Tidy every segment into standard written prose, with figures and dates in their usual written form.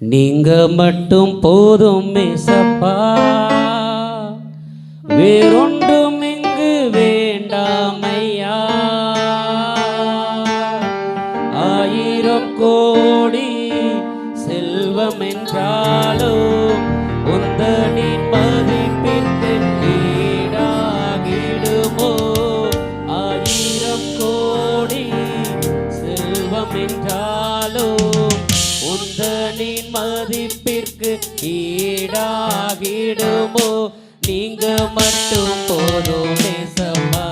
நீங்க மட்டும் போதும் மேசப்பா, வேறொன்றும் இங்கு வேண்டாமையா. ஆயிரம் கோடி செல்வம் என்றாலும் உந்தனின் மதிப்பிற்கு ஈடாகிடுமோ. ஆயிரம் கோடி செல்வம் என்றாலும் உந்தனின் மதிப்பிற்கு ஈடாகிடுமோ. நீங்க மட்டும் போதும் நேசமா,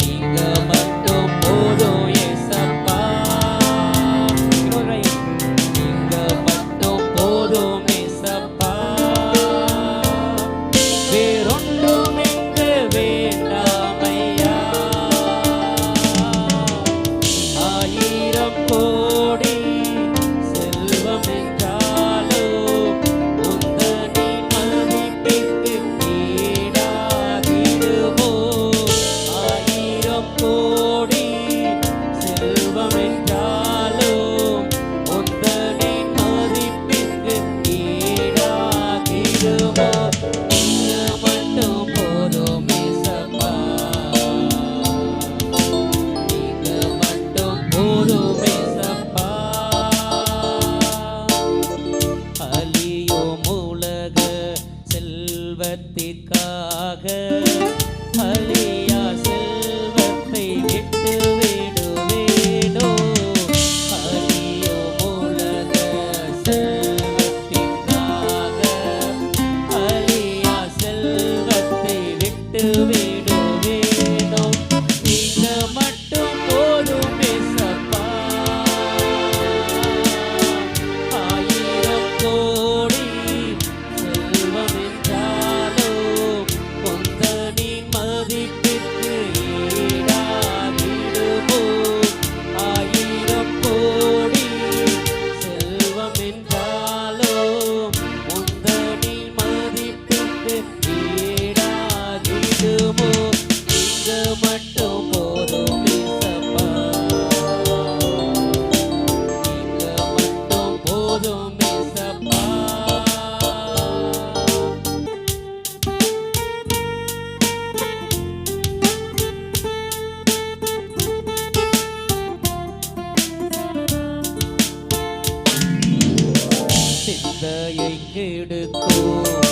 நீங்க மட்டும் போதும் ஏசப்பா. நீங்க மட்டும் போதும் ஏசப்பா, வேறொன்றும் இங்கு வேண்டாமையா. ஆயிரம் கோடி செல்வம் என்றாலும் உந்தனின் மதிப்பிற்கு ஈடாகிடுமோ. ஆயிரம் கோடி செல்வம் என்றாலும் உந்தனின் மதிப்பிற்கு ஈடாகிடுமோ. நீங்க மட்டும் போதும் ஏசப்பா, நீங்க மட்டும் போதும் ஏசப்பா. அழியும் உலக செல்வத்திற்காக அழியா செல்வத்தை விட்டு விடுவேனோ. அழியும் உலக செல்வத்திற்காக அழியா செல்வத்தை விட்டு விடுவேனோ. நீங்க மட்டும் போதும் ஏசப்பா, ஆயிரம் கோடி செல்வம் என்றாலும் உந்தனின் மதிப்பிற்கு ஈடாகிடுமோ. ஆயிரம் கோடி செல்வம் என்றாலும் உந்தனின் மதிப்பிற்கு ஈடாகிடுமோ. நீங்க மட்டும் போதும் ஏசப்பா, நீங்க மட்டும் போதும் ஏசப்பா. சிந்தையை கெடுக்கும்